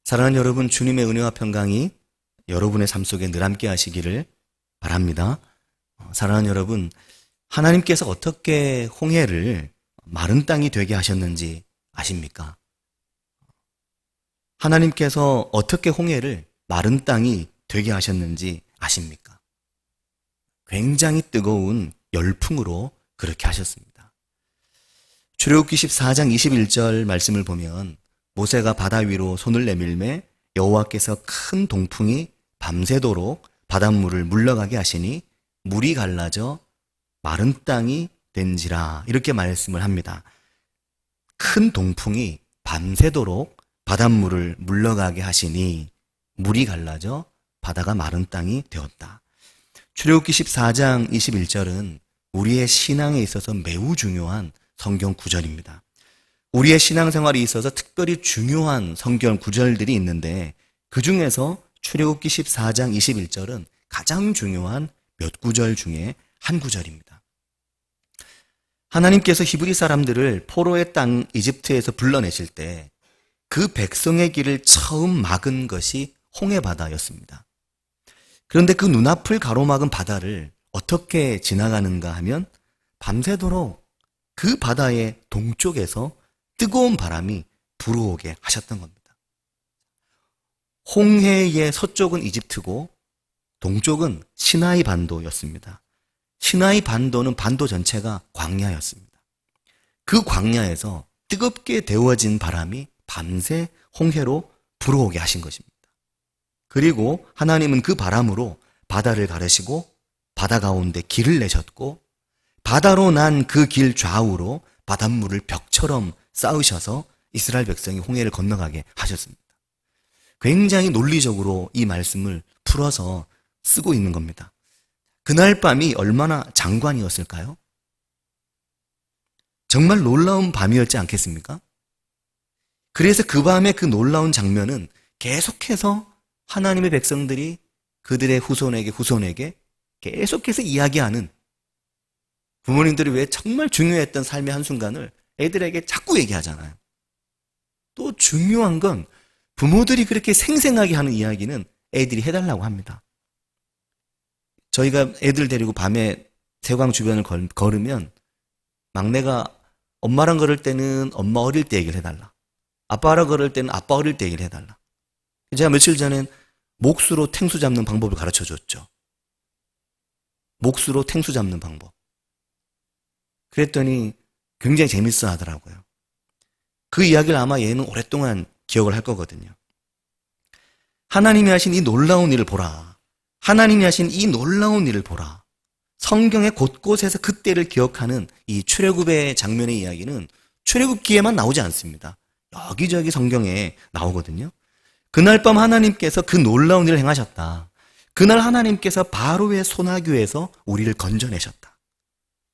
사랑하는 여러분, 주님의 은혜와 평강이 여러분의 삶 속에 늘 함께 하시기를 바랍니다. 사랑하는 여러분, 하나님께서 어떻게 홍해를 마른 땅이 되게 하셨는지 아십니까? 하나님께서 어떻게 홍해를 마른 땅이 되게 하셨는지 아십니까? 굉장히 뜨거운 열풍으로 그렇게 하셨습니다. 출애굽기 14장 21절 말씀을 보면 모세가 바다 위로 손을 내밀매 여호와께서 큰 동풍이 밤새도록 바닷물을 물러가게 하시니 물이 갈라져 마른 땅이 된지라, 이렇게 말씀을 합니다. 큰 동풍이 밤새도록 바닷물을 물러가게 하시니 물이 갈라져 바다가 마른 땅이 되었다. 출애굽기 14장 21절은 우리의 신앙에 있어서 매우 중요한 성경 구절입니다. 우리의 신앙생활에 있어서 특별히 중요한 성경 구절들이 있는데 그 중에서 출애굽기 14장 21절은 가장 중요한 몇 구절 중에 한 구절입니다. 하나님께서 히브리 사람들을 포로의 땅 이집트에서 불러내실 때 그 백성의 길을 처음 막은 것이 홍해바다였습니다. 그런데 그 눈앞을 가로막은 바다를 어떻게 지나가는가 하면 밤새도록 그 바다의 동쪽에서 뜨거운 바람이 불어오게 하셨던 겁니다. 홍해의 서쪽은 이집트고 동쪽은 시나이 반도였습니다. 시나이 반도는 반도 전체가 광야였습니다. 그 광야에서 뜨겁게 데워진 바람이 밤새 홍해로 불어오게 하신 것입니다. 그리고 하나님은 그 바람으로 바다를 가르시고 바다 가운데 길을 내셨고 바다로 난 그 길 좌우로 바닷물을 벽처럼 쌓으셔서 이스라엘 백성이 홍해를 건너가게 하셨습니다. 굉장히 논리적으로 이 말씀을 풀어서 쓰고 있는 겁니다. 그날 밤이 얼마나 장관이었을까요? 정말 놀라운 밤이었지 않겠습니까? 그래서 그 밤의 그 놀라운 장면은 계속해서 하나님의 백성들이 그들의 후손에게 계속해서 이야기하는, 부모님들이 왜 정말 중요했던 삶의 한순간을 애들에게 자꾸 얘기하잖아요. 또 중요한 건 부모들이 그렇게 생생하게 하는 이야기는 애들이 해달라고 합니다. 저희가 애들 데리고 밤에 세광 주변을 걸으면 막내가 엄마랑 걸을 때는 엄마 어릴 때 얘기를 해달라, 아빠랑 걸을 때는 아빠 어릴 때 얘기를 해달라. 제가 며칠 전엔 몫으로 탱수 잡는 방법을 가르쳐줬죠. 몫으로 탱수 잡는 방법. 그랬더니 굉장히 재밌어 하더라고요. 그 이야기를 아마 얘는 오랫동안 기억을 할 거거든요. 하나님이 하신 이 놀라운 일을 보라. 하나님이 하신 이 놀라운 일을 보라. 성경의 곳곳에서 그때를 기억하는 이 출애굽의 장면의 이야기는 출애굽기에만 나오지 않습니다. 여기저기 성경에 나오거든요. 그날 밤 하나님께서 그 놀라운 일을 행하셨다. 그날 하나님께서 바로의 소나교에서 우리를 건져내셨다.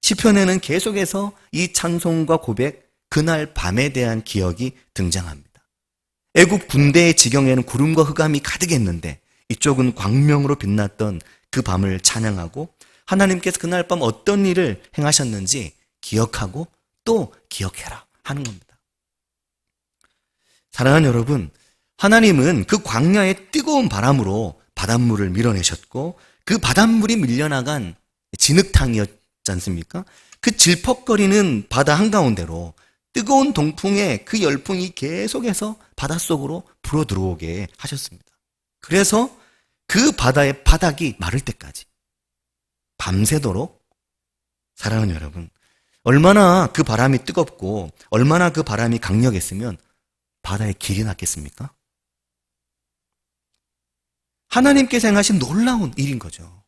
시편에는 계속해서 이 찬송과 고백, 그날 밤에 대한 기억이 등장합니다. 애굽 군대의 지경에는 구름과 흑암이 가득했는데 이쪽은 광명으로 빛났던 그 밤을 찬양하고 하나님께서 그날 밤 어떤 일을 행하셨는지 기억하고 또 기억해라 하는 겁니다. 사랑하는 여러분, 하나님은 그 광야의 뜨거운 바람으로 바닷물을 밀어내셨고 그 바닷물이 밀려나간 진흙탕이었지 않습니까? 그 질퍽거리는 바다 한가운데로 뜨거운 동풍에 그 열풍이 계속해서 바닷속으로 불어 들어오게 하셨습니다. 그래서 그 바다의 바닥이 마를 때까지 밤새도록, 사랑하는 여러분, 얼마나 그 바람이 뜨겁고 얼마나 그 바람이 강력했으면 바다에 길이 났겠습니까? 하나님께서 행하신 놀라운 일인 거죠.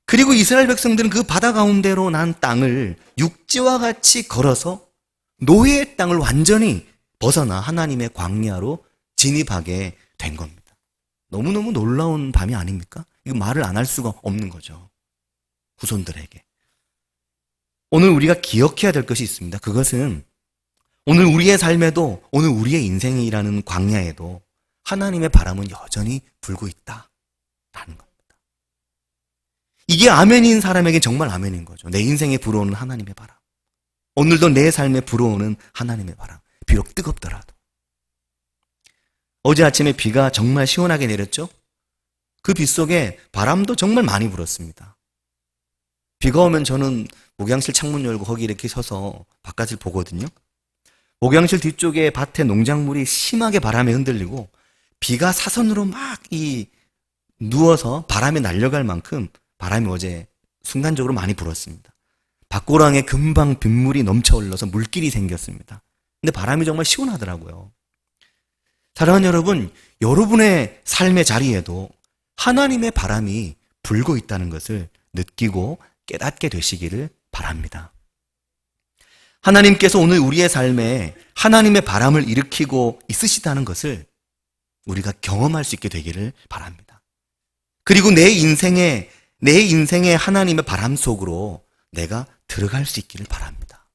그리고 이스라엘 백성들은 그 바다 가운데로 난 땅을 육지와 같이 걸어서 노예의 땅을 완전히 벗어나 하나님의 광야로 진입하게 된 겁니다. 너무너무 놀라운 밤이 아닙니까? 이거 말을 안 할 수가 없는 거죠. 후손들에게. 오늘 우리가 기억해야 될 것이 있습니다. 그것은 오늘 우리의 삶에도, 오늘 우리의 인생이라는 광야에도 하나님의 바람은 여전히 불고 있다라는 겁니다. 이게 아멘인 사람에게 정말 아멘인 거죠. 내 인생에 불어오는 하나님의 바람. 오늘도 내 삶에 불어오는 하나님의 바람. 비록 뜨겁더라도. 어제 아침에 비가 정말 시원하게 내렸죠? 그 빗 속에 바람도 정말 많이 불었습니다. 비가 오면 저는 목양실 창문 열고 거기 이렇게 서서 바깥을 보거든요. 목양실 뒤쪽에 밭에 농작물이 심하게 바람에 흔들리고 비가 사선으로 막 누워서 바람에 날려갈 만큼 바람이 어제 순간적으로 많이 불었습니다. 밭고랑에 금방 빗물이 넘쳐 흘러서 물길이 생겼습니다. 근데 바람이 정말 시원하더라고요. 사랑하는 여러분, 여러분의 삶의 자리에도 하나님의 바람이 불고 있다는 것을 느끼고 깨닫게 되시기를 바랍니다. 하나님께서 오늘 우리의 삶에 하나님의 바람을 일으키고 있으시다는 것을 우리가 경험할 수 있게 되기를 바랍니다. 그리고 내 인생의 하나님의 바람 속으로 내가 들어갈 수 있기를 바랍니다.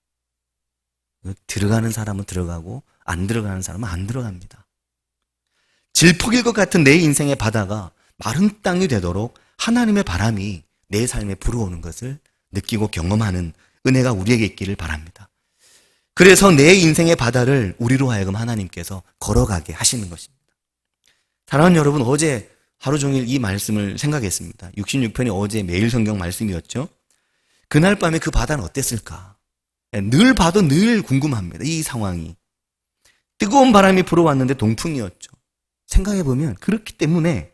들어가는 사람은 들어가고 안 들어가는 사람은 안 들어갑니다. 질퍽일 것 같은 내 인생의 바다가 마른 땅이 되도록 하나님의 바람이 내 삶에 불어오는 것을 느끼고 경험하는 은혜가 우리에게 있기를 바랍니다. 그래서 내 인생의 바다를 우리로 하여금 하나님께서 걸어가게 하시는 것입니다. 사랑하는 여러분, 어제 하루 종일 이 말씀을 생각했습니다. 66편이 어제 매일 성경 말씀이었죠. 그날 밤에 그 바다는 어땠을까? 늘 봐도 늘 궁금합니다. 이 상황이. 뜨거운 바람이 불어왔는데 동풍이었죠. 생각해보면 그렇기 때문에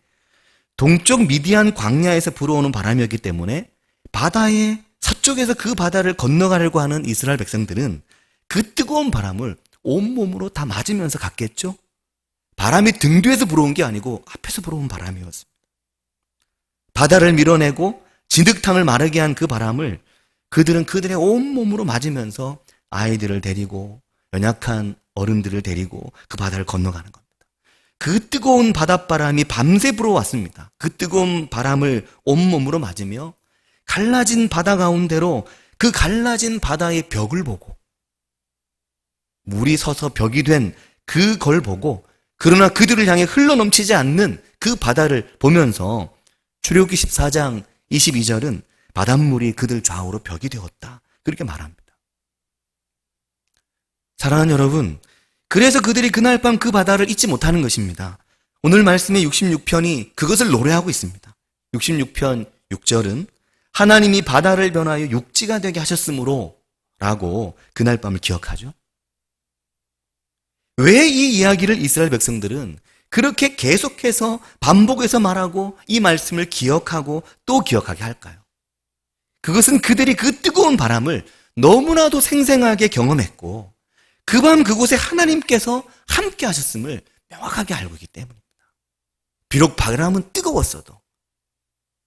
동쪽 미디안 광야에서 불어오는 바람이었기 때문에 바다의 서쪽에서 그 바다를 건너가려고 하는 이스라엘 백성들은 그 뜨거운 바람을 온몸으로 다 맞으면서 갔겠죠? 바람이 등 뒤에서 불어온 게 아니고 앞에서 불어온 바람이었습니다. 바다를 밀어내고 진흙탕을 마르게 한 그 바람을 그들은 그들의 온몸으로 맞으면서 아이들을 데리고 연약한 어른들을 데리고 그 바다를 건너가는 겁니다. 그 뜨거운 바닷바람이 밤새 불어왔습니다. 그 뜨거운 바람을 온몸으로 맞으며 갈라진 바다 가운데로 그 갈라진 바다의 벽을 보고 물이 서서 벽이 된 그걸 보고 그러나 그들을 향해 흘러넘치지 않는 그 바다를 보면서 출애굽기 14장 22절은 바닷물이 그들 좌우로 벽이 되었다. 그렇게 말합니다. 사랑하는 여러분, 그래서 그들이 그날 밤 그 바다를 잊지 못하는 것입니다. 오늘 말씀의 66편이 그것을 노래하고 있습니다. 66편 6절은 하나님이 바다를 변하여 육지가 되게 하셨으므로 라고 그날 밤을 기억하죠. 왜 이 이야기를 이스라엘 백성들은 그렇게 계속해서 반복해서 말하고 이 말씀을 기억하고 또 기억하게 할까요? 그것은 그들이 그 뜨거운 바람을 너무나도 생생하게 경험했고 그 밤 그곳에 하나님께서 함께 하셨음을 명확하게 알고 있기 때문입니다. 비록 바람은 뜨거웠어도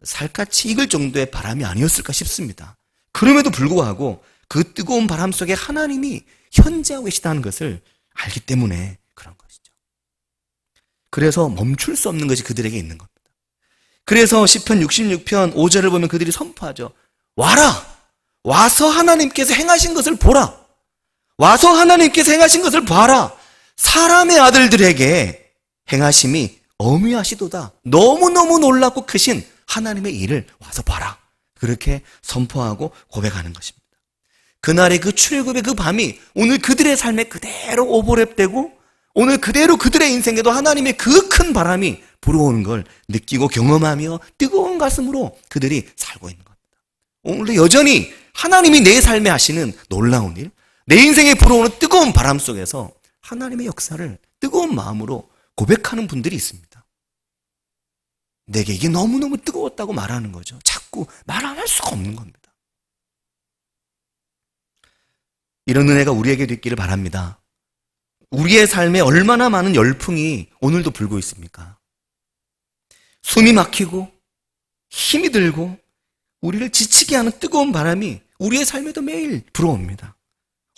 살갗이 익을 정도의 바람이 아니었을까 싶습니다. 그럼에도 불구하고 그 뜨거운 바람 속에 하나님이 현재하고 계시다는 것을 알기 때문에 그런 것이죠. 그래서 멈출 수 없는 것이 그들에게 있는 겁니다. 그래서 시편 66편 5절을 보면 그들이 선포하죠. 와라! 와서 하나님께서 행하신 것을 보라! 와서 하나님께서 행하신 것을 봐라! 사람의 아들들에게 행하심이 어미하시도다. 너무너무 놀랍고 크신 하나님의 일을 와서 봐라. 그렇게 선포하고 고백하는 것입니다. 그날의 그 출애굽의 그 밤이 오늘 그들의 삶에 그대로 오버랩되고 오늘 그대로 그들의 인생에도 하나님의 그 큰 바람이 불어오는 걸 느끼고 경험하며 뜨거운 가슴으로 그들이 살고 있는 겁니다. 오늘도 여전히 하나님이 내 삶에 하시는 놀라운 일, 내 인생에 불어오는 뜨거운 바람 속에서 하나님의 역사를 뜨거운 마음으로 고백하는 분들이 있습니다. 내게 이게 너무너무 뜨거웠다고 말하는 거죠. 자꾸 말 안 할 수가 없는 겁니다. 이런 은혜가 우리에게도 있기를 바랍니다. 우리의 삶에 얼마나 많은 열풍이 오늘도 불고 있습니까? 숨이 막히고 힘이 들고 우리를 지치게 하는 뜨거운 바람이 우리의 삶에도 매일 불어옵니다.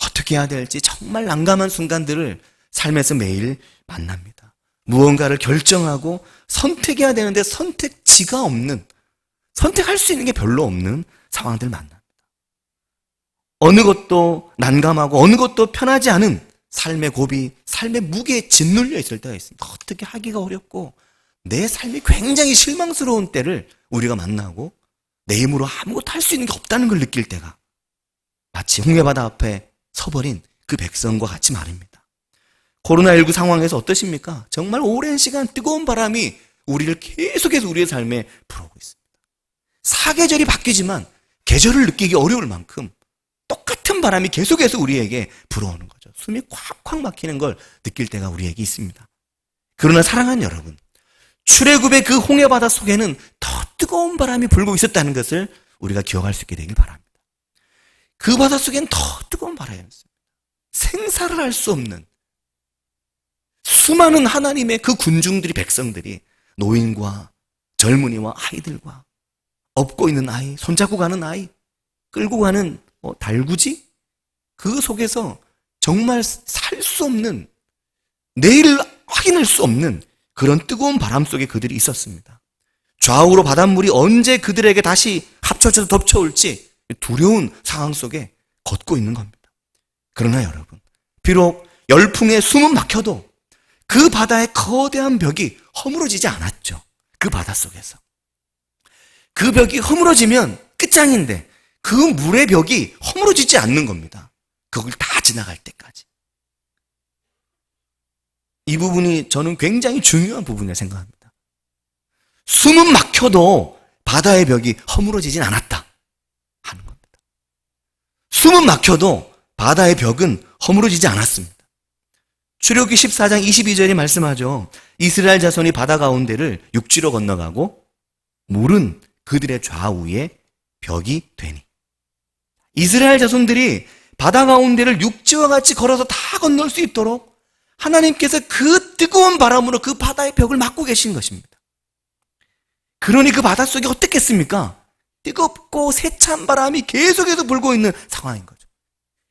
어떻게 해야 될지 정말 난감한 순간들을 삶에서 매일 만납니다. 무언가를 결정하고 선택해야 되는데 선택지가 없는, 선택할 수 있는 게 별로 없는 상황들 만납니다. 어느 것도 난감하고 어느 것도 편하지 않은 삶의 고비, 삶의 무게에 짓눌려 있을 때가 있습니다. 어떻게 하기가 어렵고 내 삶이 굉장히 실망스러운 때를 우리가 만나고 내 힘으로 아무것도 할 수 있는 게 없다는 걸 느낄 때가 마치 홍해바다 앞에 서버린 그 백성과 같이 말입니다. 코로나19 상황에서 어떠십니까? 정말 오랜 시간 뜨거운 바람이 우리를 계속해서 우리의 삶에 불어오고 있습니다. 사계절이 바뀌지만 계절을 느끼기 어려울 만큼 똑같은 바람이 계속해서 우리에게 불어오는 거죠. 숨이 콱콱 막히는 걸 느낄 때가 우리에게 있습니다. 그러나 사랑하는 여러분, 출애굽의 그 홍해 바다 속에는 더 뜨거운 바람이 불고 있었다는 것을 우리가 기억할 수 있게 되길 바랍니다. 그 바다 속에는 더 뜨거운 바람이었습니다. 생사를 할 수 없는 수많은 하나님의 그 군중들이, 백성들이 노인과 젊은이와 아이들과 업고 있는 아이, 손잡고 가는 아이, 끌고 가는 달구지? 그 속에서 정말 살 수 없는, 내일을 확인할 수 없는 그런 뜨거운 바람 속에 그들이 있었습니다. 좌우로 바닷물이 언제 그들에게 다시 합쳐져서 덮쳐올지 두려운 상황 속에 걷고 있는 겁니다. 그러나 여러분, 비록 열풍에 숨은 막혀도 그 바다의 거대한 벽이 허물어지지 않았죠. 그 바닷속에서. 그 벽이 허물어지면 끝장인데 그 물의 벽이 허물어지지 않는 겁니다. 그걸 다 지나갈 때까지. 이 부분이 저는 굉장히 중요한 부분이라고 생각합니다. 숨은 막혀도 바다의 벽이 허물어지진 않았다 하는 겁니다. 숨은 막혀도 바다의 벽은 허물어지지 않았습니다. 출애굽기 14장 22절이 말씀하죠. 이스라엘 자손이 바다 가운데를 육지로 건너가고 물은 그들의 좌우에 벽이 되니. 이스라엘 자손들이 바다 가운데를 육지와 같이 걸어서 다 건널 수 있도록 하나님께서 그 뜨거운 바람으로 그 바다의 벽을 막고 계신 것입니다. 그러니 그 바닷속이 어떻겠습니까? 뜨겁고 세찬 바람이 계속해서 불고 있는 상황인 거죠.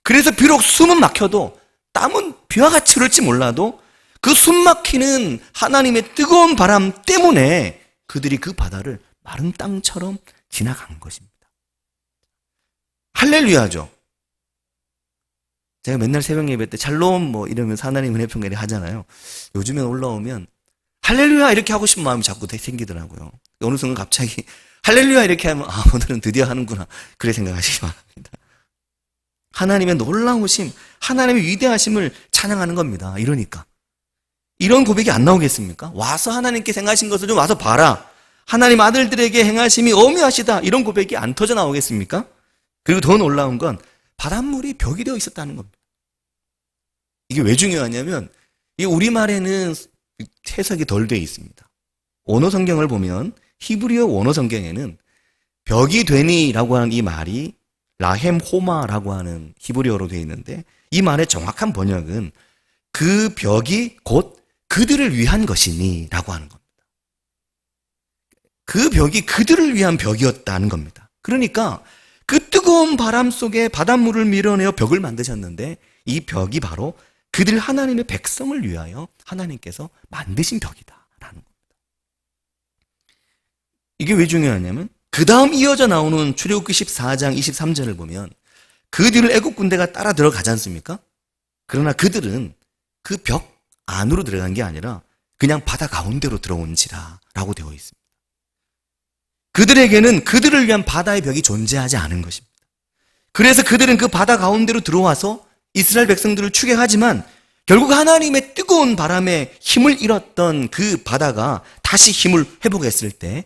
그래서 비록 숨은 막혀도 땀은 비와 같이 흐를지 몰라도 그 숨 막히는 하나님의 뜨거운 바람 때문에 그들이 그 바다를 마른 땅처럼 지나간 것입니다. 할렐루야죠. 제가 맨날 새벽 예배 때 샬롬 이러면서 하나님 은혜 평가를 하잖아요. 요즘에 올라오면 할렐루야 이렇게 하고 싶은 마음이 자꾸 생기더라고요. 어느 순간 갑자기 할렐루야 이렇게 하면 오늘은 드디어 하는구나 그렇게 생각하시기 바랍니다. 하나님의 놀라우심, 하나님의 위대하심을 찬양하는 겁니다. 이러니까 이런 고백이 안 나오겠습니까? 와서 하나님께 행하신 것을 좀 와서 봐라. 하나님 아들들에게 행하심이 어미하시다. 이런 고백이 안 터져 나오겠습니까? 그리고 더 놀라운 건 바닷물이 벽이 되어 있었다는 겁니다. 이게 왜 중요하냐면 이 우리말에는 해석이 덜 되어 있습니다. 원어 성경을 보면 히브리어 원어 성경에는 벽이 되니라고 하는 이 말이 라헴 호마라고 하는 히브리어로 되어 있는데 이 말의 정확한 번역은 그 벽이 곧 그들을 위한 것이니 라고 하는 겁니다. 그 벽이 그들을 위한 벽이었다는 겁니다. 그러니까 그 뜨거운 바람 속에 바닷물을 밀어내어 벽을 만드셨는데 이 벽이 바로 그들 하나님의 백성을 위하여 하나님께서 만드신 벽이다라는 겁니다. 이게 왜 중요하냐면 그 다음 이어져 나오는 출애굽기 14장 23절을 보면 그 뒤를 애국 군대가 따라 들어가지 않습니까? 그러나 그들은 그 벽 안으로 들어간 게 아니라 그냥 바다 가운데로 들어온지라 라고 되어 있습니다. 그들에게는 그들을 위한 바다의 벽이 존재하지 않은 것입니다. 그래서 그들은 그 바다 가운데로 들어와서 이스라엘 백성들을 추격하지만 결국 하나님의 뜨거운 바람에 힘을 잃었던 그 바다가 다시 힘을 회복했을 때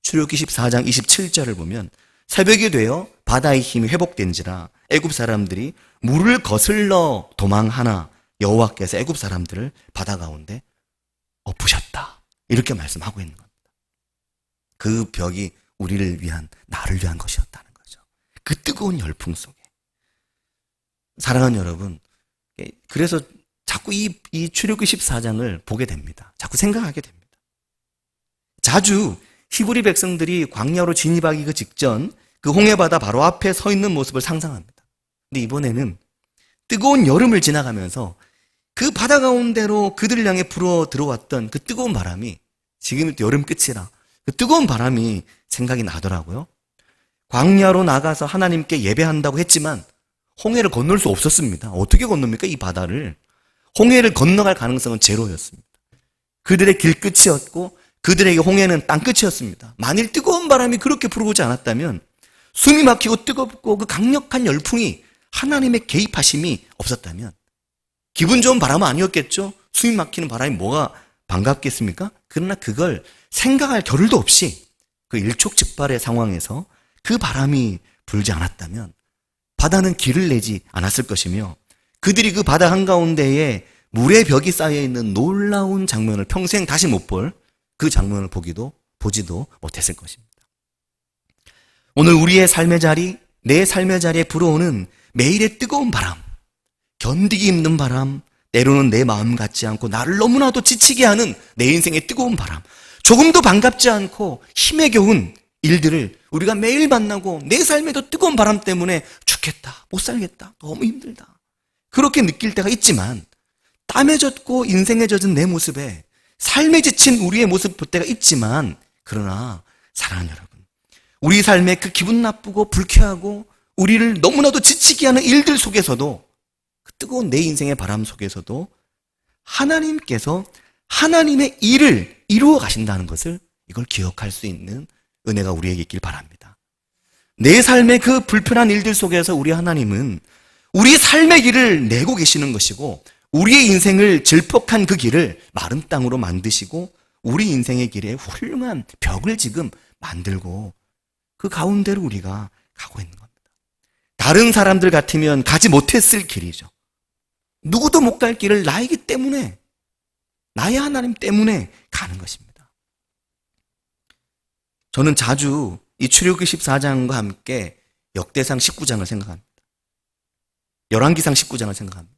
출애굽기 14장 27절을 보면 새벽이 되어 바다의 힘이 회복된지라 애굽 사람들이 물을 거슬러 도망하나 여호와께서 애굽 사람들을 바다 가운데 엎으셨다. 이렇게 말씀하고 있는 겁니다. 그 벽이 우리를 위한, 나를 위한 것이었다는 거죠. 그 뜨거운 열풍 속에. 사랑하는 여러분, 그래서 자꾸 이 출애굽기 14장을 보게 됩니다. 자꾸 생각하게 됩니다. 자주 히브리 백성들이 광야로 진입하기 그 직전 그 홍해바다 바로 앞에 서 있는 모습을 상상합니다. 근데 이번에는 뜨거운 여름을 지나가면서 그 바다 가운데로 그들을 향해 불어 들어왔던 그 뜨거운 바람이 지금 또 여름 끝이라 그 뜨거운 바람이 생각이 나더라고요. 광야로 나가서 하나님께 예배한다고 했지만 홍해를 건널 수 없었습니다. 어떻게 건넙니까? 이 바다를. 홍해를 건너갈 가능성은 제로였습니다. 그들의 길끝이었고 그들에게 홍해는 땅끝이었습니다. 만일 뜨거운 바람이 그렇게 불어오지 않았다면 숨이 막히고 뜨겁고 그 강력한 열풍이 하나님의 개입하심이 없었다면 기분 좋은 바람은 아니었겠죠? 숨이 막히는 바람이 뭐가 반갑겠습니까? 그러나 그걸 생각할 겨를도 없이 그 일촉즉발의 상황에서 그 바람이 불지 않았다면 바다는 길을 내지 않았을 것이며 그들이 그 바다 한가운데에 물의 벽이 쌓여있는 놀라운 장면을 평생 다시 못 볼 그 장면을 보지도 못했을 것입니다. 오늘 우리의 삶의 자리, 내 삶의 자리에 불어오는 매일의 뜨거운 바람, 견디기 힘든 바람, 때로는 내 마음 같지 않고 나를 너무나도 지치게 하는 내 인생의 뜨거운 바람, 조금도 반갑지 않고 힘에 겨운 일들을 우리가 매일 만나고 내 삶에도 뜨거운 바람 때문에 죽겠다, 못 살겠다, 너무 힘들다 그렇게 느낄 때가 있지만 땀에 젖고 인생에 젖은 내 모습에 삶에 지친 우리의 모습 볼 때가 있지만 그러나 사랑하는 여러분, 우리 삶에 그 기분 나쁘고 불쾌하고 우리를 너무나도 지치게 하는 일들 속에서도 그 뜨거운 내 인생의 바람 속에서도 하나님께서 하나님의 일을 이루어 가신다는 것을 이걸 기억할 수 있는 은혜가 우리에게 있길 바랍니다. 내 삶의 그 불편한 일들 속에서 우리 하나님은 우리 삶의 길을 내고 계시는 것이고 우리의 인생을 질퍽한 그 길을 마른 땅으로 만드시고 우리 인생의 길에 훌륭한 벽을 지금 만들고 그 가운데로 우리가 가고 있는 겁니다. 다른 사람들 같으면 가지 못했을 길이죠. 누구도 못 갈 길을 나이기 때문에, 나의 하나님 때문에 가는 것입니다. 저는 자주 이 출애굽기 14장과 함께 역대상 19장을 생각합니다. 열왕기상 19장을 생각합니다.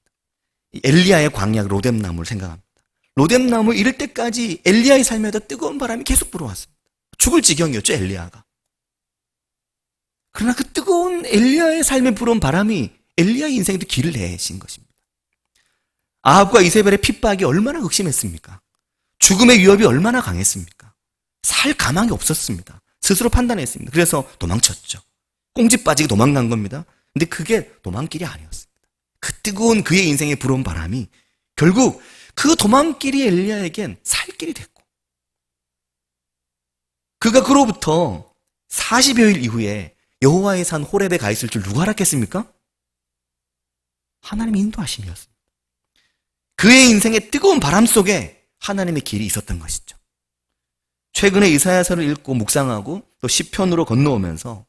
엘리야의 광야 로뎀나무를 생각합니다. 로뎀나무 이를 때까지 엘리야의 삶에도 뜨거운 바람이 계속 불어왔습니다. 죽을 지경이었죠, 엘리야가. 그러나 그 뜨거운 엘리야의 삶에 불어온 바람이 엘리야의 인생에도 길을 내신 것입니다. 아합과 이세벨의 핍박이 얼마나 극심했습니까? 죽음의 위협이 얼마나 강했습니까? 살 가망이 없었습니다. 스스로 판단했습니다. 그래서 도망쳤죠. 꽁지 빠지게 도망간 겁니다. 근데 그게 도망길이 아니었습니다. 그 뜨거운 그의 인생에 불어온 바람이 결국 그 도망길이 엘리야에겐 살길이 됐고, 그가 그로부터 40여일 이후에 여호와의 산 호렙에 가 있을 줄 누가 알았겠습니까? 하나님의 인도하심이었습니다. 그의 인생의 뜨거운 바람 속에 하나님의 길이 있었던 것이죠. 최근에 이사야서를 읽고 묵상하고 또 시편으로 건너오면서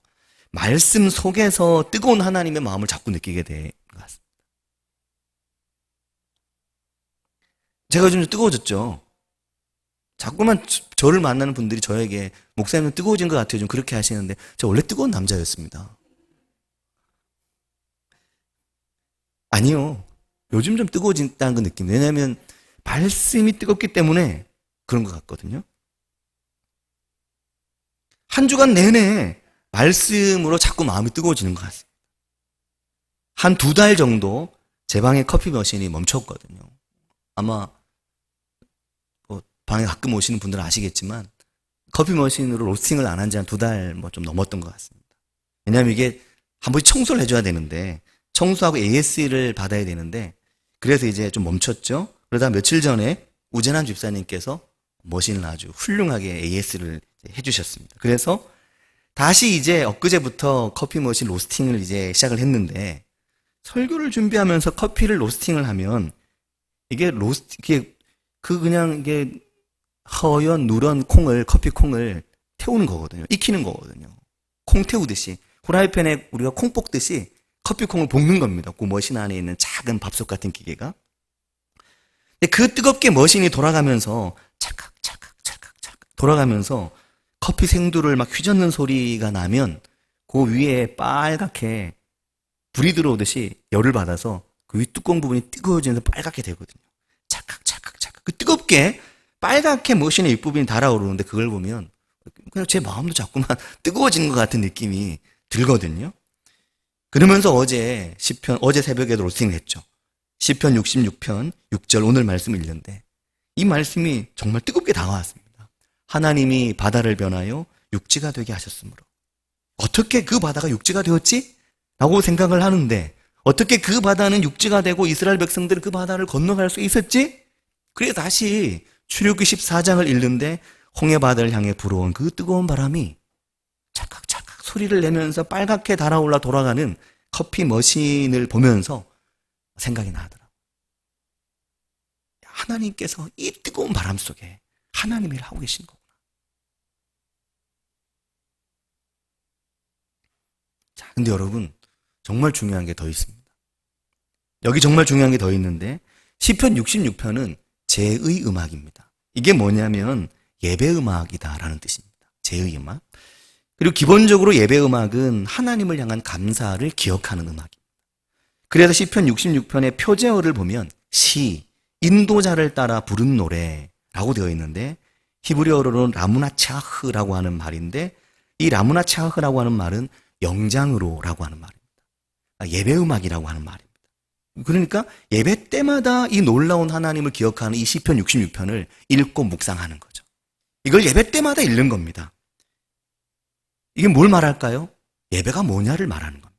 말씀 속에서 뜨거운 하나님의 마음을 자꾸 느끼게 된 것 같습니다. 제가 좀 뜨거워졌죠. 자꾸만 저를 만나는 분들이 저에게 목사님은 뜨거워진 것 같아요. 좀 그렇게 하시는데 저 원래 뜨거운 남자였습니다. 아니요. 요즘 좀 뜨거워진다는 그 느낌. 왜냐하면 말씀이 뜨겁기 때문에 그런 것 같거든요. 한 주간 내내 말씀으로 자꾸 마음이 뜨거워지는 것 같습니다. 한 2달 정도 제 방에 커피 머신이 멈췄거든요. 아마 방에 가끔 오시는 분들은 아시겠지만 커피 머신으로 로스팅을 안 한 지 한 2달 좀 넘었던 것 같습니다. 왜냐하면 이게 한 번씩 청소를 해줘야 되는데 청소하고 AS를 받아야 되는데 그래서 이제 좀 멈췄죠. 그러다 며칠 전에 우재남 집사님께서 머신을 아주 훌륭하게 AS를 해주셨습니다. 그래서 다시 이제 엊그제부터 커피 머신 로스팅을 이제 시작을 했는데 설교를 준비하면서 커피를 로스팅을 하면 이게 그냥 이게 허연 누런 콩을, 커피 콩을 태우는 거거든요. 익히는 거거든요. 콩 태우듯이. 후라이팬에 우리가 콩 볶듯이 커피 콩을 볶는 겁니다. 그 머신 안에 있는 작은 밥솥 같은 기계가. 근데 그 뜨겁게 머신이 돌아가면서 찰칵 돌아가면서 커피 생두를 막 휘젓는 소리가 나면 그 위에 빨갛게 불이 들어오듯이 열을 받아서 그 위 뚜껑 부분이 뜨거워지면서 빨갛게 되거든요. 찰칵. 그 뜨겁게 빨갛게 머신의 윗부분이 달아오르는데 그걸 보면 그냥 제 마음도 자꾸만 뜨거워지는 것 같은 느낌이 들거든요. 그러면서 어제 새벽에도 로스팅을 했죠. 시편 66편 6절 오늘 말씀을 읽는데 이 말씀이 정말 뜨겁게 다가왔습니다. 하나님이 바다를 변하여 육지가 되게 하셨으므로 어떻게 그 바다가 육지가 되었지? 라고 생각을 하는데 어떻게 그 바다는 육지가 되고 이스라엘 백성들은 그 바다를 건너갈 수 있었지? 그래서 다시 출애굽기 14장을 읽는데 홍해 바다를 향해 불어온 그 뜨거운 바람이 찰칵 소리를 내면서 빨갛게 달아올라 돌아가는 커피 머신을 보면서 생각이 나더라고요. 하나님께서 이 뜨거운 바람 속에 하나님의 일을 하고 계신 거구나. 자, 근데 여러분, 정말 중요한 게 더 있습니다. 여기 정말 중요한 게 더 있는데, 시편 66편은 제의 음악입니다. 이게 뭐냐면 예배 음악이다라는 뜻입니다. 제의 음악. 그리고 기본적으로 예배 음악은 하나님을 향한 감사를 기억하는 음악입니다. 그래서 시편 66편의 표제어를 보면 시, 인도자를 따라 부른 노래라고 되어 있는데, 히브리어로는 라무나차흐라고 하는 말인데, 이 라무나차흐라고 하는 말은 영장으로라고 하는 말입니다. 예배 음악이라고 하는 말입니다. 그러니까 예배 때마다 이 놀라운 하나님을 기억하는 이 시편 66편을 읽고 묵상하는 거죠. 이걸 예배 때마다 읽는 겁니다. 이게 뭘 말할까요? 예배가 뭐냐를 말하는 겁니다.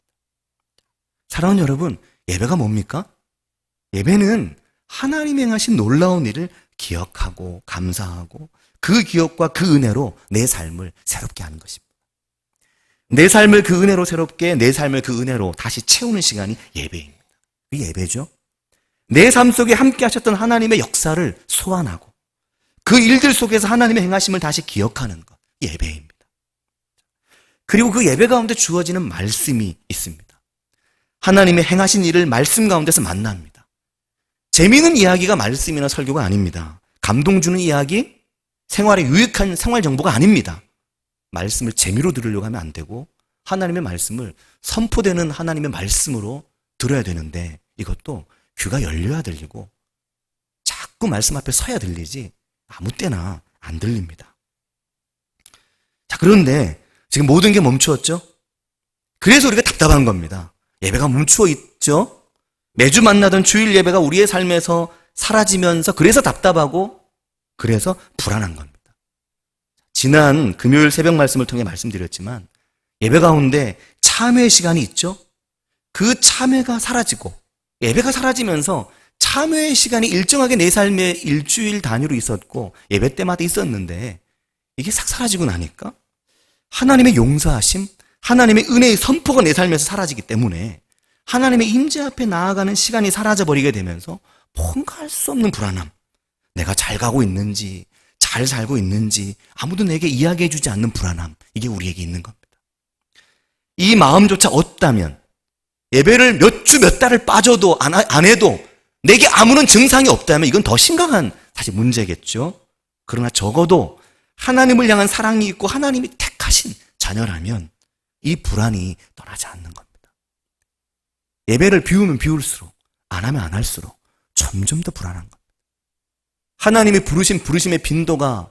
사랑하는 여러분, 예배가 뭡니까? 예배는 하나님이 행하신 놀라운 일을 기억하고 감사하고 그 기억과 그 은혜로 내 삶을 새롭게 하는 것입니다. 내 삶을 그 은혜로 새롭게, 내 삶을 그 은혜로 다시 채우는 시간이 예배입니다. 그게 예배죠. 내 삶 속에 함께 하셨던 하나님의 역사를 소환하고 그 일들 속에서 하나님의 행하심을 다시 기억하는 것, 예배입니다. 그리고 그 예배 가운데 주어지는 말씀이 있습니다. 하나님의 행하신 일을 말씀 가운데서 만납니다. 재미있는 이야기가 말씀이나 설교가 아닙니다. 감동 주는 이야기, 생활에 유익한 생활 정보가 아닙니다. 말씀을 재미로 들으려고 하면 안 되고 하나님의 말씀을 선포되는 하나님의 말씀으로 들어야 되는데 이것도 귀가 열려야 들리고 자꾸 말씀 앞에 서야 들리지 아무 때나 안 들립니다. 자, 그런데 지금 모든 게 멈추었죠? 그래서 우리가 답답한 겁니다. 예배가 멈추어 있죠? 매주 만나던 주일 예배가 우리의 삶에서 사라지면서 그래서 답답하고 그래서 불안한 겁니다. 지난 금요일 새벽 말씀을 통해 말씀드렸지만 예배 가운데 참회 시간이 있죠? 그 참회가 사라지고 예배가 사라지면서 참회의 시간이 일정하게 내 삶에 일주일 단위로 있었고 예배 때마다 있었는데 이게 싹 사라지고 나니까 하나님의 용서하심, 하나님의 은혜의 선포가 내 삶에서 사라지기 때문에 하나님의 임재 앞에 나아가는 시간이 사라져버리게 되면서 뭔가 할 수 없는 불안함, 내가 잘 가고 있는지 잘 살고 있는지 아무도 내게 이야기해주지 않는 불안함, 이게 우리에게 있는 겁니다. 이 마음조차 없다면 예배를 몇 주 몇 달을 빠져도 안 해도 내게 아무런 증상이 없다면 이건 더 심각한 사실 문제겠죠. 그러나 적어도 하나님을 향한 사랑이 있고 하나님이 택하신 자녀라면 이 불안이 떠나지 않는 겁니다. 예배를 비우면 비울수록 안 하면 안 할수록 점점 더 불안한 겁니다. 하나님이 부르심의 빈도가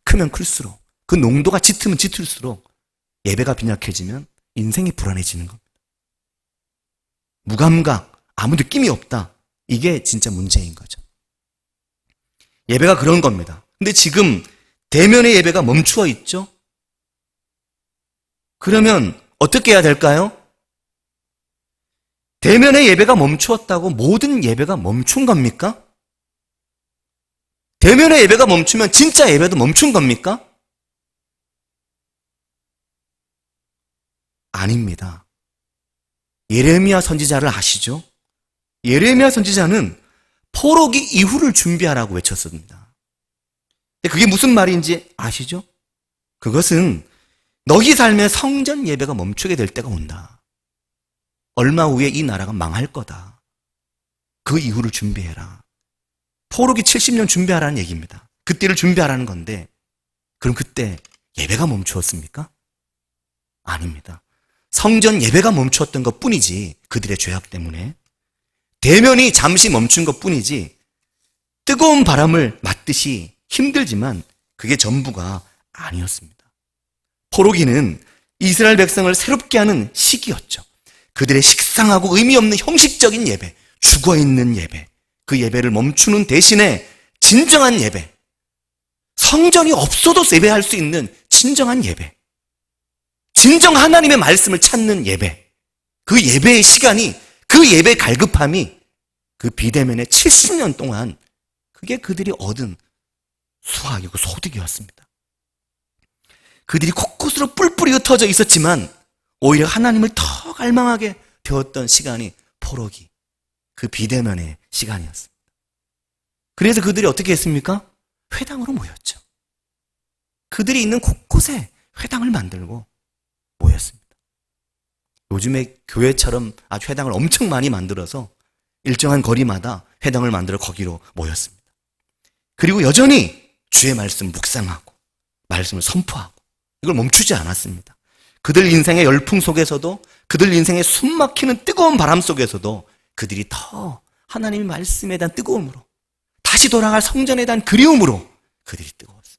크면 클수록 그 농도가 짙으면 짙을수록 예배가 빈약해지면 인생이 불안해지는 겁니다. 무감각, 아무 느낌이 없다. 이게 진짜 문제인 거죠. 예배가 그런 겁니다. 근데 지금 대면의 예배가 멈추어 있죠? 그러면 어떻게 해야 될까요? 대면의 예배가 멈추었다고 모든 예배가 멈춘 겁니까? 대면의 예배가 멈추면 진짜 예배도 멈춘 겁니까? 아닙니다. 예레미야 선지자를 아시죠? 예레미야 선지자는 포로기 이후를 준비하라고 외쳤습니다. 근데 그게 무슨 말인지 아시죠? 그것은 너희 삶의 성전 예배가 멈추게 될 때가 온다. 얼마 후에 이 나라가 망할 거다. 그 이후를 준비해라. 포로기 70년 준비하라는 얘기입니다. 그때를 준비하라는 건데 그럼 그때 예배가 멈추었습니까? 아닙니다. 성전 예배가 멈추었던 것 뿐이지 그들의 죄악 때문에 대면이 잠시 멈춘 것 뿐이지 뜨거운 바람을 맞듯이 힘들지만 그게 전부가 아니었습니다. 포로기는 이스라엘 백성을 새롭게 하는 시기였죠. 그들의 식상하고 의미 없는 형식적인 예배, 죽어있는 예배, 그 예배를 멈추는 대신에 진정한 예배, 성전이 없어도 예배할 수 있는 진정한 예배, 진정 하나님의 말씀을 찾는 예배, 그 예배의 시간이, 그 예배의 갈급함이 그 비대면의 70년 동안 그게 그들이 얻은 수확이고 소득이었습니다. 그들이 곳곳으로 뿔뿔이 흩어져 있었지만 오히려 하나님을 더 갈망하게 되었던 시간이 포로기, 그 비대면의 시간이었습니다. 그래서 그들이 어떻게 했습니까? 회당으로 모였죠. 그들이 있는 곳곳에 회당을 만들고 모였습니다. 요즘에 교회처럼 아주 회당을 엄청 많이 만들어서 일정한 거리마다 회당을 만들어 거기로 모였습니다. 그리고 여전히 주의 말씀 묵상하고 말씀을 선포하고 이걸 멈추지 않았습니다. 그들 인생의 열풍 속에서도, 그들 인생의 숨막히는 뜨거운 바람 속에서도 그들이 더 하나님의 말씀에 대한 뜨거움으로, 다시 돌아갈 성전에 대한 그리움으로 그들이 뜨거웠어요.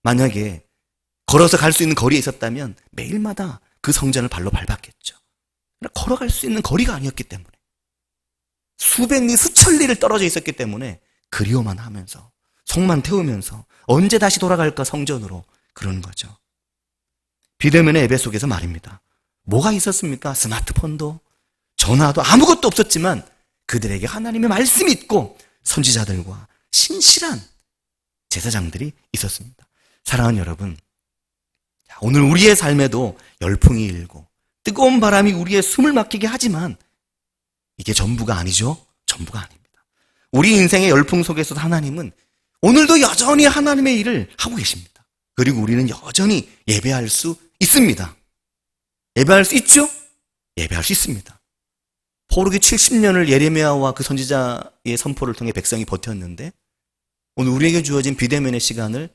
만약에 걸어서 갈 수 있는 거리에 있었다면 매일마다 그 성전을 발로 밟았겠죠. 걸어갈 수 있는 거리가 아니었기 때문에, 수백 리, 수천 리를 떨어져 있었기 때문에 그리워만 하면서, 속만 태우면서 언제 다시 돌아갈까 성전으로, 그러는 거죠. 비대면의 예배 속에서 말입니다. 뭐가 있었습니까? 스마트폰도 전화도 아무것도 없었지만 그들에게 하나님의 말씀이 있고 선지자들과 신실한 제사장들이 있었습니다. 사랑하는 여러분, 오늘 우리의 삶에도 열풍이 일고 뜨거운 바람이 우리의 숨을 막히게 하지만 이게 전부가 아니죠. 전부가 아닙니다. 우리 인생의 열풍 속에서도 하나님은 오늘도 여전히 하나님의 일을 하고 계십니다. 그리고 우리는 여전히 예배할 수 있습니다. 예배할 수 있죠? 예배할 수 있습니다. 포로기 70년을 예레미야와 그 선지자의 선포를 통해 백성이 버텼는데, 오늘 우리에게 주어진 비대면의 시간을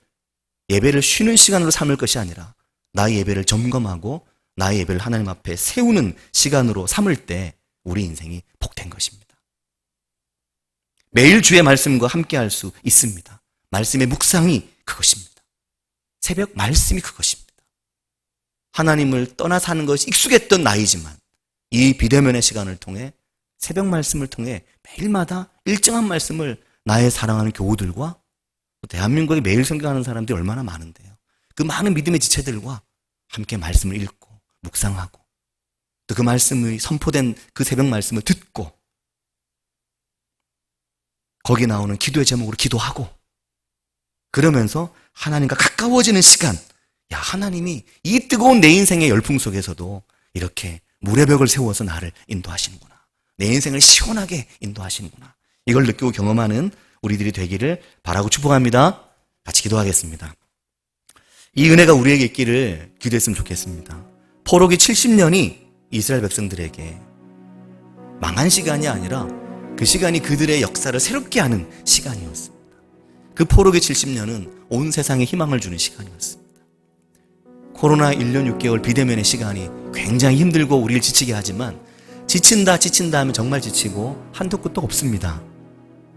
예배를 쉬는 시간으로 삼을 것이 아니라 나의 예배를 점검하고 나의 예배를 하나님 앞에 세우는 시간으로 삼을 때 우리 인생이 복된 것입니다. 매일 주의 말씀과 함께 할 수 있습니다. 말씀의 묵상이 그것입니다. 새벽 말씀이 그것입니다. 하나님을 떠나 사는 것이 익숙했던 나이지만 이 비대면의 시간을 통해, 새벽 말씀을 통해 매일마다 일정한 말씀을 나의 사랑하는 교우들과 대한민국에 매일 성경하는 사람들이 얼마나 많은데요. 그 많은 믿음의 지체들과 함께 말씀을 읽고 묵상하고 또 그 말씀이 선포된 그 새벽 말씀을 듣고 거기 나오는 기도의 제목으로 기도하고 그러면서 하나님과 가까워지는 시간, 야, 하나님이 이 뜨거운 내 인생의 열풍 속에서도 이렇게 물의 벽을 세워서 나를 인도하시는구나. 내 인생을 시원하게 인도하시는구나. 이걸 느끼고 경험하는 우리들이 되기를 바라고 축복합니다. 같이 기도하겠습니다. 이 은혜가 우리에게 있기를 기도했으면 좋겠습니다. 포로기 70년이 이스라엘 백성들에게 망한 시간이 아니라 그 시간이 그들의 역사를 새롭게 하는 시간이었습니다. 그 포로기 70년은 온 세상에 희망을 주는 시간이었습니다. 코로나 1년 6개월 비대면의 시간이 굉장히 힘들고 우리를 지치게 하지만 지친다 하면 정말 지치고 한도 끝도 없습니다.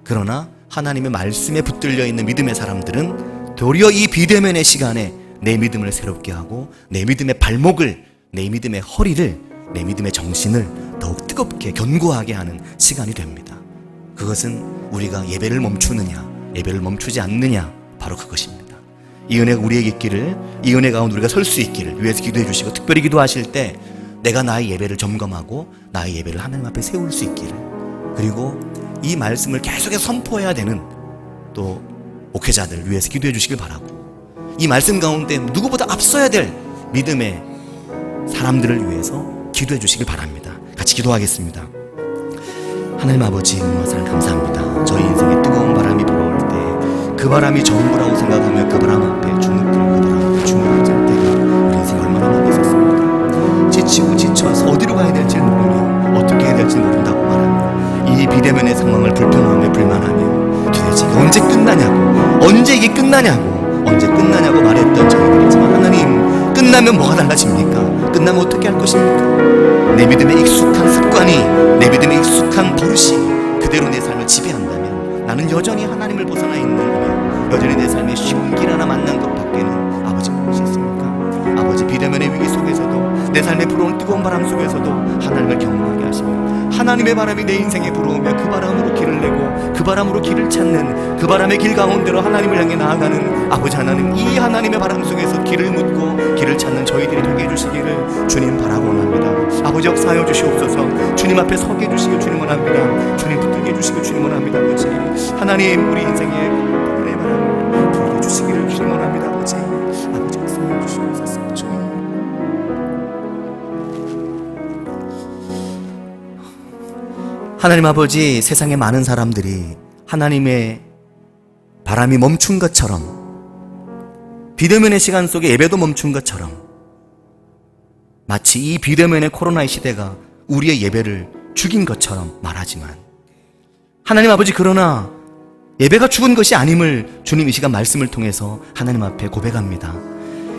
그러나 하나님의 말씀에 붙들려 있는 믿음의 사람들은 도리어 이 비대면의 시간에 내 믿음을 새롭게 하고 내 믿음의 발목을, 내 믿음의 허리를, 내 믿음의 정신을 더욱 뜨겁게 견고하게 하는 시간이 됩니다. 그것은 우리가 예배를 멈추느냐, 예배를 멈추지 않느냐, 바로 그것입니다. 이 은혜가 우리에게 있기를, 이 은혜 가운데 우리가 설 수 있기를 위해서 기도해 주시고, 특별히 기도하실 때 내가 나의 예배를 점검하고 나의 예배를 하나님 앞에 세울 수 있기를, 그리고 이 말씀을 계속해서 선포해야 되는 또 목회자들 위해서 기도해 주시길 바라고, 이 말씀 가운데 누구보다 앞서야 될 믿음의 사람들을 위해서 기도해 주시길 바랍니다. 같이 기도하겠습니다. 하나님 아버지, 은혜와 감사합니다. 저희 인생에 뜨거운 바람이 불어올 때 그 바람이 전부라고 생각하며 그 바람 앞에 주눅들고 돌아오고 주눅을 짤 때가 우리 인생에 얼마나 많이 있었습니까? 지치고 지쳐서 어디로 가야 될지 모르며 어떻게 해야 될지 모른다고 말하며 이 비대면의 상황을 불평하며 불만하며 도대체 이게 언제 끝나냐고, 언제 이게 끝나냐고, 언제 끝나냐고 말했던 저희들이지만, 하나님, 끝나면 뭐가 달라집니까? 끝나면 어떻게 할 것입니까? 내 믿음에 익숙한 습관이, 내 믿음에 익숙한 버릇이 그대로 내 삶을 지배한다면 나는 여전히 하나님을 벗어나 있는 거며 여전히 내 삶에 쉬운 길 하나 만난 것 밖에는 아버지 무엇이 있습니까? 아버지, 비대면의 위기 속에서도 내 삶에 불어오는 뜨거운 바람 속에서도 하나님을 경험하게 하시며 하나님의 바람이 내 인생에 불어오며 그 바람으로 길을 내고 그 바람으로 길을 찾는, 그 바람의 길 가운데로 하나님을 향해 나아가는 아버지 하나님, 이 하나님의 바람 속에서 길을 묻고 길을 찾는 저희들이 되게 해주시기를 주님 바라고 원합니다. 아버지, 역사하여 주시옵소서. 주님 앞에 서게 해주시길 주님 원합니다. 주님 붙들게 해주시길 주님 원합니다. 아버지 하나님, 우리 인생의 하나님의 바람을 불게 해주시기를 주님 원합니다. 아버지 역사하여 주시옵소서. 주님, 하나님 아버지, 세상의 많은 사람들이 하나님의 바람이 멈춘 것처럼, 비대면의 시간 속에 예배도 멈춘 것처럼, 마치 이 비대면의 코로나의 시대가 우리의 예배를 죽인 것처럼 말하지만, 하나님 아버지, 그러나 예배가 죽은 것이 아님을 주님 이 시간 말씀을 통해서 하나님 앞에 고백합니다.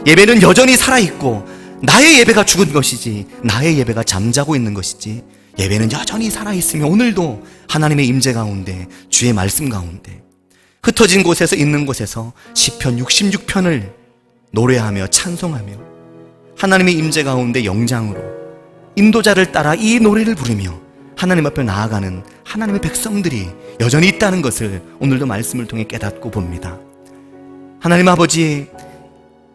예배는 여전히 살아있고 나의 예배가 죽은 것이지, 나의 예배가 잠자고 있는 것이지, 예배는 여전히 살아있으며 오늘도 하나님의 임재 가운데, 주의 말씀 가운데, 흩어진 곳에서 있는 곳에서 시편 66편을 노래하며 찬송하며 하나님의 임재 가운데 영장으로 인도자를 따라 이 노래를 부르며 하나님 앞에 나아가는 하나님의 백성들이 여전히 있다는 것을 오늘도 말씀을 통해 깨닫고 봅니다. 하나님 아버지,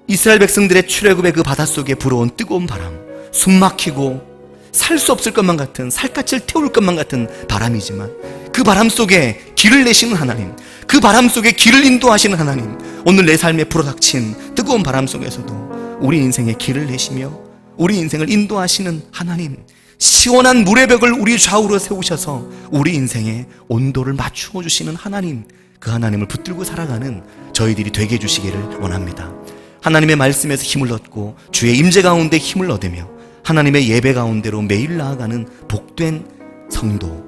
이스라엘 백성들의 출애굽의 그 바닷속에 불어온 뜨거운 바람, 숨막히고 살 수 없을 것만 같은, 살갗을 태울 것만 같은 바람이지만 그 바람 속에 길을 내시는 하나님, 그 바람 속에 길을 인도하시는 하나님, 오늘 내 삶에 불어닥친 뜨거운 바람 속에서도 우리 인생에 길을 내시며 우리 인생을 인도하시는 하나님, 시원한 물의 벽을 우리 좌우로 세우셔서 우리 인생에 온도를 맞추어 주시는 하나님, 그 하나님을 붙들고 살아가는 저희들이 되게 해주시기를 원합니다. 하나님의 말씀에서 힘을 얻고 주의 임재 가운데 힘을 얻으며 하나님의 예배 가운데로 매일 나아가는 복된 성도,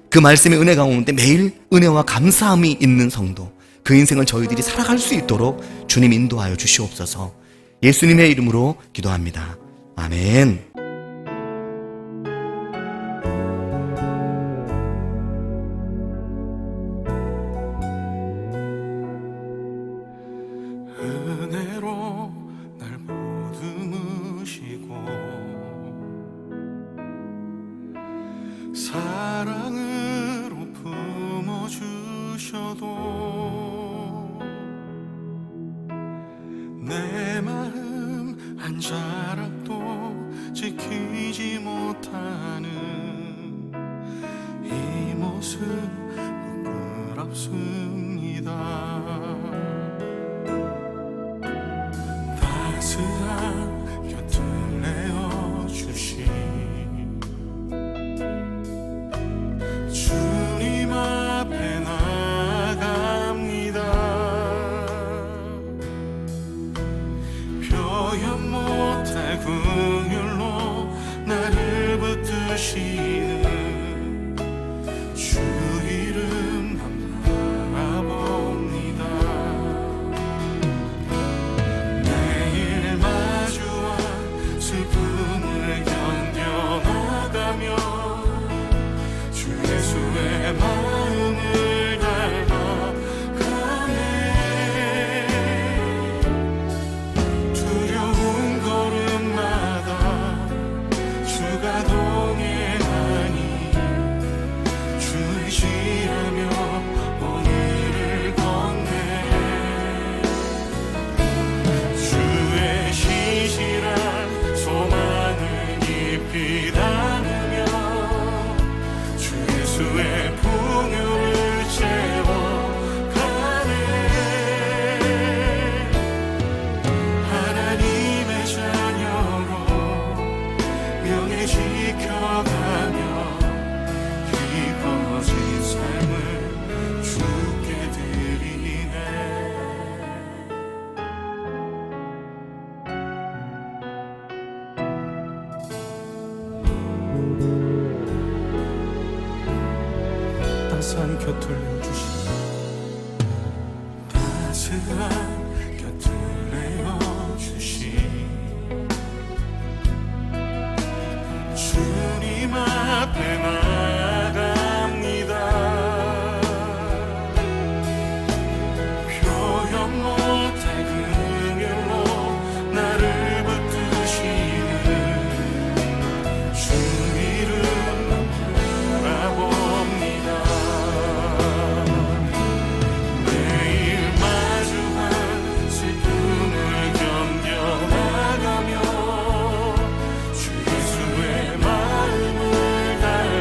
그 말씀의 은혜 가운데 매일 은혜와 감사함이 있는 성도, 그 인생을 저희들이 살아갈 수 있도록 주님 인도하여 주시옵소서. 예수님의 이름으로 기도합니다. 아멘. 은혜로 날 보듬으시고 사랑으로 품어주셔도 내 마음 한 자락도 지키지 못하는 이 모습 부끄럽습니다. 따스한 곁을 내어주신 주님 앞에 나갑니다. 표현 못할 긍휼로 나를 붙드시는 주 이름만 바라봅니다. 매일 마주한 슬픔을 견뎌나가며 주 예수의 마음을 닮아가네. 두려운 걸음마다 주가 동행하니 주를 지으며 오늘을 걷네. 주의 신실한 소망을 깊이 담으며 주 예수의 풍요를 채워가네. 하나님의 자녀로 명예 지켜가며 깊어진 삶을 주께 드리네. 따스한 곁을 내어주시니 따스한 곁을 내어주시 주님 앞에 나갑니다. 표현 못할 긍휼로 나를 붙드시는 주 이름만 바라봅니다. 매일 마주한 슬픔을 견뎌나가며 주 예수의 마음을 닮아가네.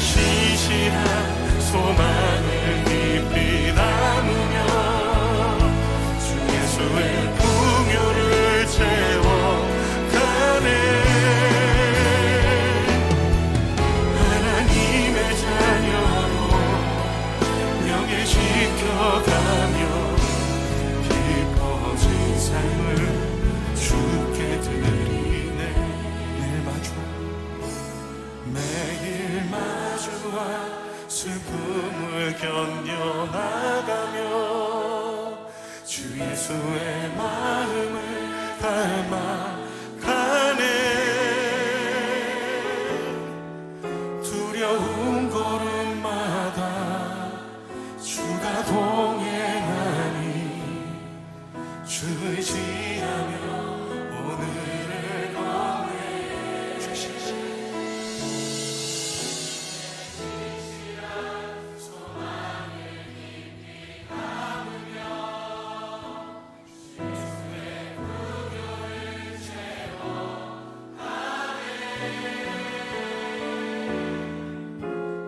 시시한 소망을 깊이 담으며 주 예수의 풍요를 채워가네. 하나님의 자녀로 명예시켜가며 깊어진 삶을 주께 드리네. 매일 마주와 슬픔을 견뎌나가며 주 예수의 마음을 닮아가네. 두려운 걸음마다 주가 동행하니 주 의지하며 오늘을 건네.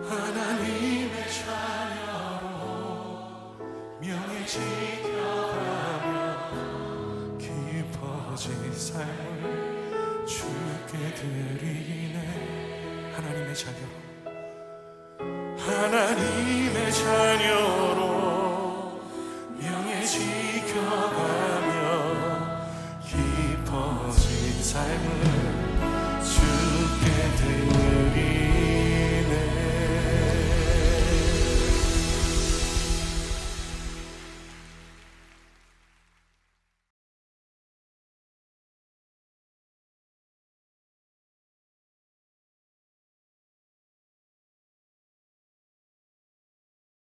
하나님의 자녀로 명예지켜가며 깊어진 삶을 주께 드리네. 하나님의 자녀로 하나님의 자녀